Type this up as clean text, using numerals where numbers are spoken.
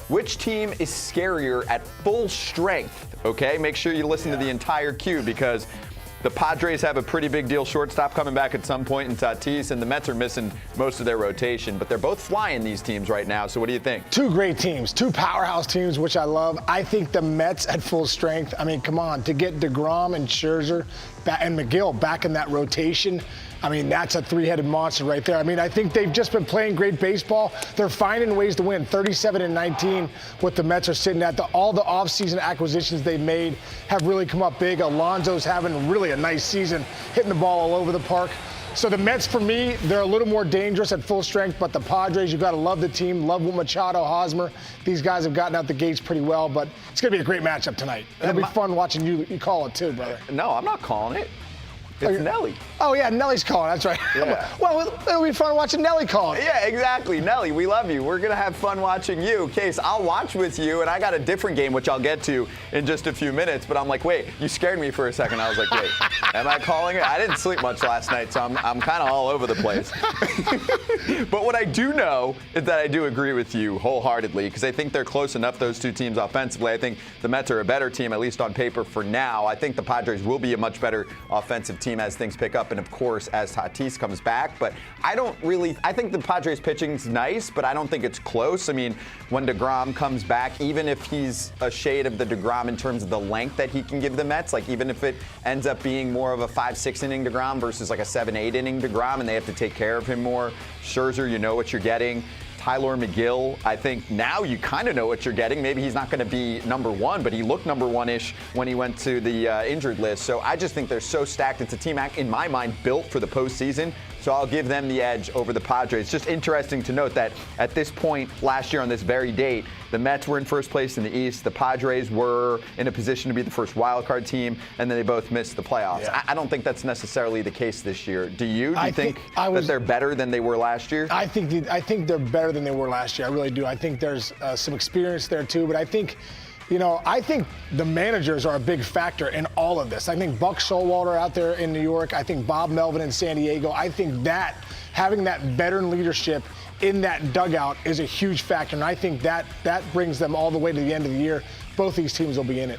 which team is scarier at full strength? Okay, make sure you listen to the entire cue because the Padres have a pretty big deal shortstop coming back at some point in Tatis, and the Mets are missing most of their rotation. But they're both flying, these teams right now. So what do you think? Two great teams, two powerhouse teams, which I love. I think the Mets at full strength. I mean, come on, to get DeGrom and Scherzer and McGill back in that rotation, I mean, that's a three-headed monster right there. I mean, I think they've just been playing great baseball. They're finding ways to win. 37-19, what the Mets are sitting at. All the offseason acquisitions they've made have really come up big. Alonso's having really a nice season, hitting the ball all over the park. So the Mets, for me, they're a little more dangerous at full strength, but the Padres, you've got to love the team, love Machado, Hosmer. These guys have gotten out the gates pretty well, but it's going to be a great matchup tonight. It'll be fun watching you call it too, brother. No, I'm not calling it. It's Nelly. Oh, yeah, Nelly's calling. That's right. Yeah. Well, it'll be fun watching Nelly call it. Yeah, exactly. Nelly, we love you. We're going to have fun watching you. Case, I'll watch with you, and I got a different game, which I'll get to in just a few minutes. But I'm like, wait, you scared me for a second. I was like, wait, am I calling it? I didn't sleep much last night, so I'm kind of all over the place. But what I do know is that I do agree with you wholeheartedly because I think they're close enough, those two teams offensively. I think the Mets are a better team, at least on paper for now. I think the Padres will be a much better offensive team as things pick up and, of course, as Tatis comes back. But I think the Padres pitching's nice, but I don't think it's close. I mean, when DeGrom comes back, even if he's a shade of the DeGrom in terms of the length that he can give the Mets, like even if it ends up being more of a 5-6 inning DeGrom versus like a 7-8 inning DeGrom and they have to take care of him more, Scherzer, you know what you're getting. Tyler McGill, I think now you kind of know what you're getting. Maybe he's not going to be number one, but he looked number one-ish when he went to the injured list. So I just think they're so stacked. It's a team, in my mind, built for the postseason. So I'll give them the edge over the Padres. It's just interesting to note that at this point last year on this very date, the Mets were in first place in the East. The Padres were in a position to be the first wild card team, and then they both missed the playoffs. Yeah. I don't think that's necessarily the case this year. Do you? Do you think that they're better than they were last year? I think they're better than they were last year. I really do. I think there's some experience there too, but I think the managers are a big factor in all of this. I think Buck Showalter out there in New York. I think Bob Melvin in San Diego. I think that having that veteran leadership in that dugout is a huge factor, and I think that brings them all the way to the end of the year. Both these teams will be in it.